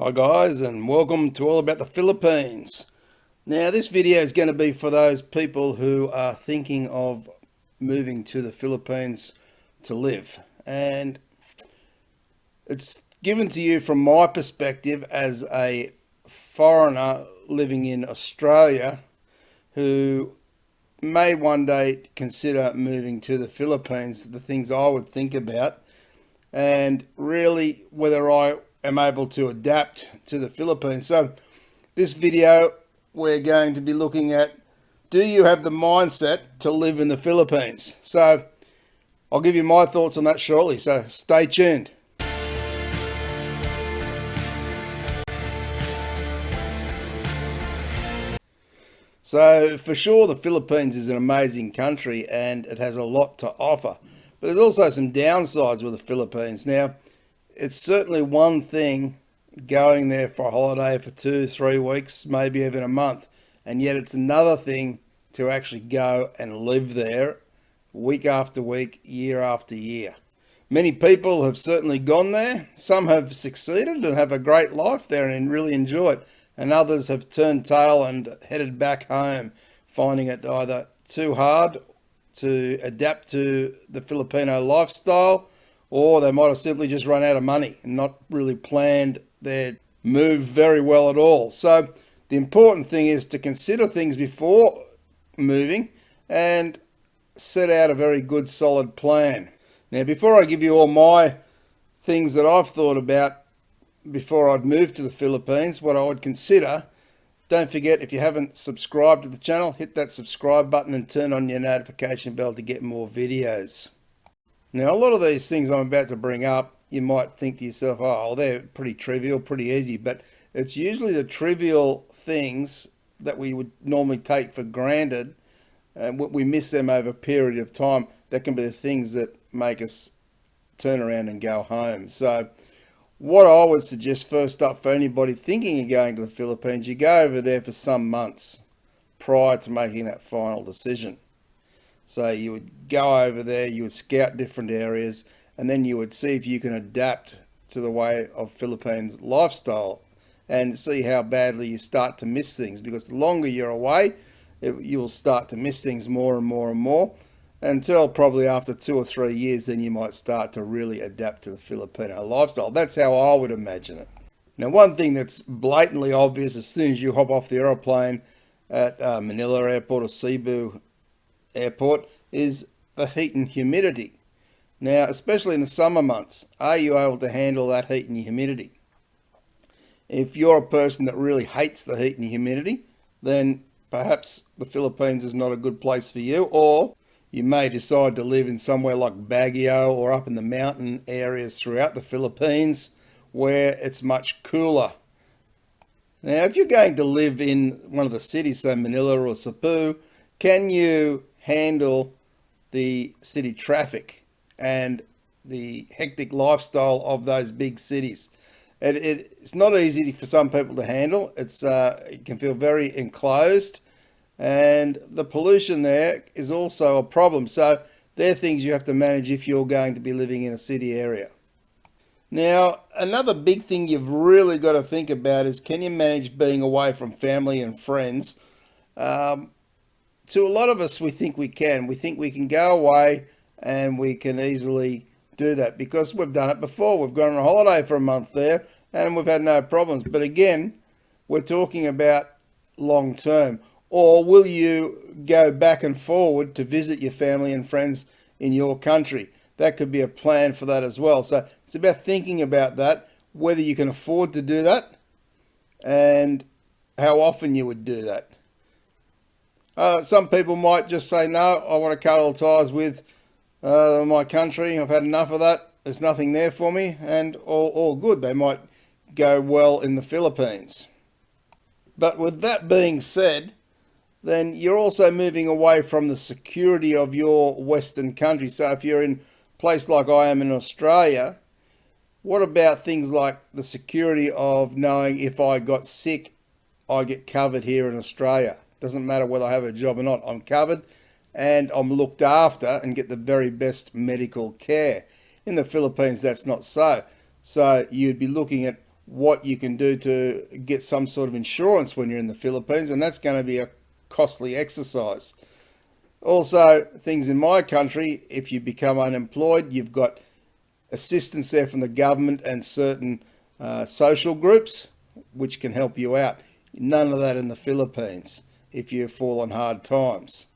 Hi guys, and welcome to All About the Philippines. Now this video is going to be for those people who are thinking of moving to the Philippines to live, and it's given to you from my perspective as a foreigner living in Australia who may one day consider moving to the Philippines, the things I would think about, and really whether I am able to adapt to the Philippines. So this video we're going to be looking at, do you have the mindset to live in the Philippines? So I'll give you my thoughts on that shortly, so stay tuned. So for sure the Philippines is an amazing country and it has a lot to offer, but there's also some downsides with the Philippines. Now, it's certainly one thing going there for a holiday for 2-3 weeks, maybe even a month, and yet it's another thing to actually go and live there week after week, year after year. Many people have certainly gone there. Some have succeeded and have a great life there and really enjoy it, and others have turned tail and headed back home, finding it either too hard to adapt to the Filipino lifestyle, or they might have simply just run out of money and not really planned their move very well at all. So the important thing is to consider things before moving and set out a very good solid plan. Now, before I give you all my things that I've thought about before I'd move to the Philippines, what I would consider, don't forget, if you haven't subscribed to the channel, hit that subscribe button and turn on your notification bell to get more videos. Now, a lot of these things I'm about to bring up, you might think to yourself, oh, they're pretty trivial, pretty easy, but it's usually the trivial things that we would normally take for granted, and we miss them over a period of time. That can be the things that make us turn around and go home. So what I would suggest first up for anybody thinking of going to the Philippines, you go over there for some months prior to making that final decision. So you would go over there, you would scout different areas, and then you would see if you can adapt to the way of Philippines lifestyle and see how badly you start to miss things. Because the longer you're away, you will start to miss things more and more and more, until probably after 2 or 3 years, then you might start to really adapt to the Filipino lifestyle. That's how I would imagine it. Now, one thing that's blatantly obvious as soon as you hop off the aeroplane at Manila Airport or Cebu Airport is the heat and humidity. Now, especially in the summer months, are you able to handle that heat and humidity? If you're a person that really hates the heat and humidity, then perhaps the Philippines is not a good place for you, or you may decide to live in somewhere like Baguio or up in the mountain areas throughout the Philippines where it's much cooler. Now, if you're going to live in one of the cities, say Manila or Cebu, can you handle the city traffic and the hectic lifestyle of those big cities? It's not easy for some people to handle. It can feel very enclosed, and the pollution there is also a problem. So they're things you have to manage if you're going to be living in a city area. Now, another big thing you've really got to think about is, can you manage being away from family and friends? To a lot of us, we think we can. We think we can go away and we can easily do that because we've done it before. We've gone on a holiday for a month there and we've had no problems. But again, we're talking about long term. Or will you go back and forward to visit your family and friends in your country? That could be a plan for that as well. So it's about thinking about that, whether you can afford to do that and how often you would do that. Some people might just say, no, I want to cut all ties with my country. I've had enough of that. There's nothing there for me, and all good. They might go well in the Philippines. But with that being said, then you're also moving away from the security of your Western country. So if you're in a place like I am in Australia, what about things like the security of knowing if I got sick, I get covered here in Australia? Doesn't matter whether I have a job or not, I'm covered and I'm looked after and get the very best medical care. In the Philippines, that's not so. So you'd be looking at what you can do to get some sort of insurance when you're in the Philippines, and that's going to be a costly exercise. Also, things in my country, if you become unemployed, you've got assistance there from the government and certain social groups which can help you out. None of that in the Philippines if you fall on hard times.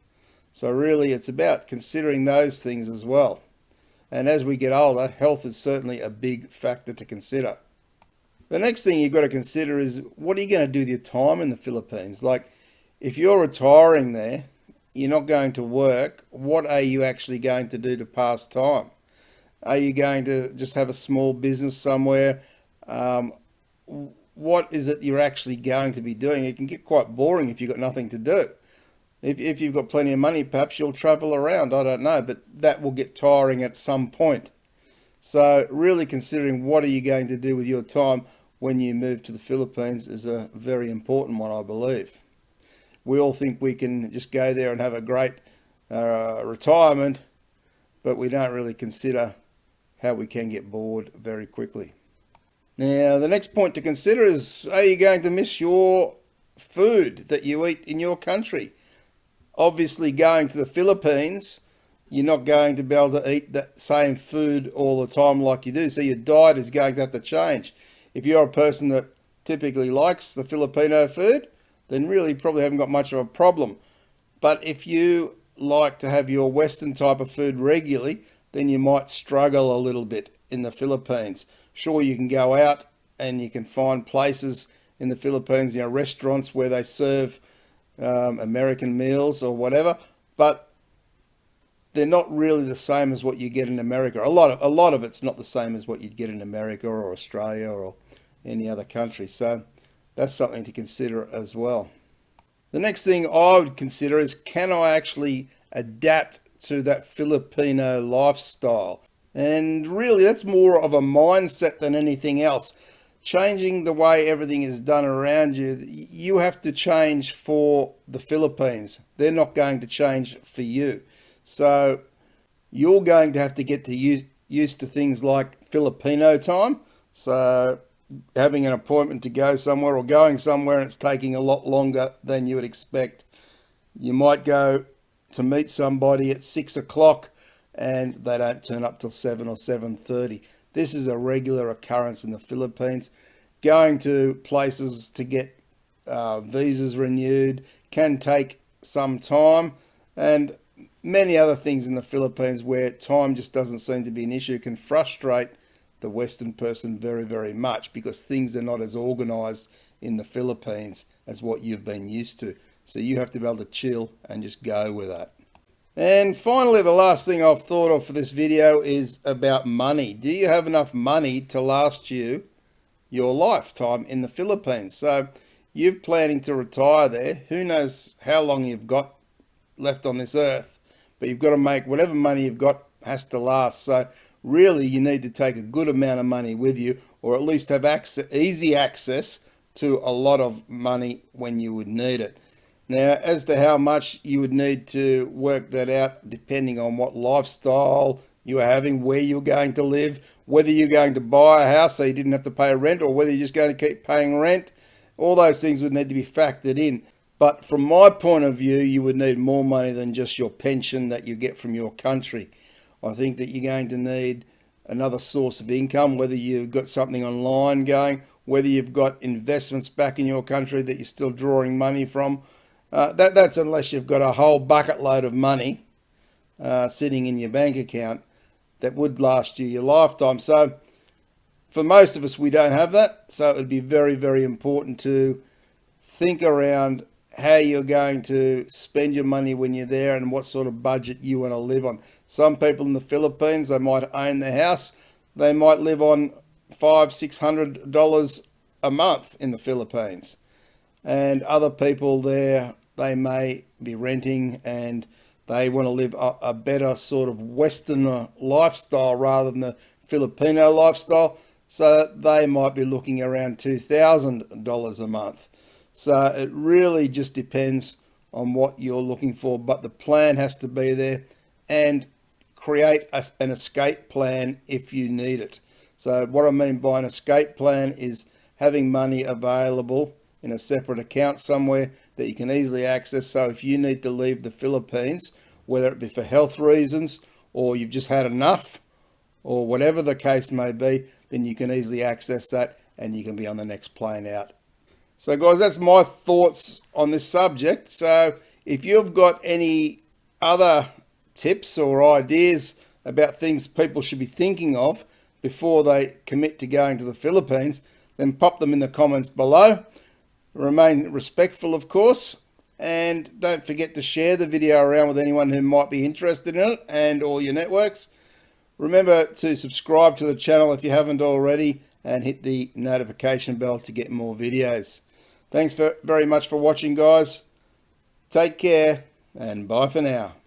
So really it's about considering those things as well. And as we get older, health is certainly a big factor to consider. The next thing you've got to consider is, what are you going to do with your time in the Philippines? Like, if you're retiring there, you're not going to work, what are you actually going to do to pass time? Are you going to just have a small business somewhere? What is it you're actually going to be doing? It can get quite boring if you've got nothing to do. If you've got plenty of money, perhaps you'll travel around, I don't know, but that will get tiring at some point. So really considering what are you going to do with your time when you move to the Philippines is a very important one, I believe. We all think we can just go there and have a great retirement, but we don't really consider how we can get bored very quickly. Now, the next point to consider is, are you going to miss your food that you eat in your country? Obviously, going to the Philippines, you're not going to be able to eat that same food all the time like you do, so your diet is going to have to change. If you're a person that typically likes the Filipino food, then really probably haven't got much of a problem. But if you like to have your Western type of food regularly, then you might struggle a little bit in the Philippines. Sure, you can go out and you can find places in the Philippines, restaurants where they serve American meals or whatever, but they're not really the same as what you get in America. A lot of it's not the same as what you'd get in America or Australia or any other country. So that's something to consider as well. The next thing I would consider is, can I actually adapt to that Filipino lifestyle? And really that's more of a mindset than anything else. Changing the way everything is done around you, you have to change for the Philippines. They're not going to change for you. So you're going to have to get used to things like Filipino time. So having an appointment to go somewhere or going somewhere and it's taking a lot longer than you would expect. You might go to meet somebody at 6 o'clock and they don't turn up till 7 or 7:30. This is a regular occurrence in the Philippines. Going to places to get visas renewed can take some time, and many other things in the Philippines where time just doesn't seem to be an issue can frustrate the Western person very, very much, because things are not as organized in the Philippines as what you've been used to. So you have to be able to chill and just go with that. And finally, the last thing I've thought of for this video is about money. Do you have enough money to last you your lifetime in the Philippines? So you're planning to retire there. Who knows how long you've got left on this earth, but you've got to make whatever money you've got has to last. So really you need to take a good amount of money with you, or at least have easy access to a lot of money when you would need it. Now, as to how much you would need to work that out, depending on what lifestyle you are having, where you're going to live, whether you're going to buy a house so you didn't have to pay rent, or whether you're just going to keep paying rent, all those things would need to be factored in. But from my point of view, you would need more money than just your pension that you get from your country. I think that you're going to need another source of income, whether you've got something online going, whether you've got investments back in your country that you're still drawing money from. That's unless you've got a whole bucket load of money sitting in your bank account that would last you your lifetime. So for most of us, we don't have that. So it would be very, very important to think around how you're going to spend your money when you're there and what sort of budget you want to live on. Some people in the Philippines, they might own their house. They might live on $500-600 a month in the Philippines. And other people there, they may be renting and they want to live a better sort of Western lifestyle rather than the Filipino lifestyle. So they might be looking around $2,000 a month. So it really just depends on what you're looking for, but the plan has to be there, and create an escape plan if you need it. So what I mean by an escape plan is having money available in a separate account somewhere that you can easily access. So if you need to leave the Philippines, whether it be for health reasons or you've just had enough or whatever the case may be, then you can easily access that and you can be on the next plane out. So guys, that's my thoughts on this subject. So if you've got any other tips or ideas about things people should be thinking of before they commit to going to the Philippines, then pop them in the comments below. Remain respectful, of course, and don't forget to share the video around with anyone who might be interested in it and all your networks. Remember to subscribe to the channel if you haven't already and hit the notification bell to get more videos. Thanks very much for watching, guys. Take care and bye for now.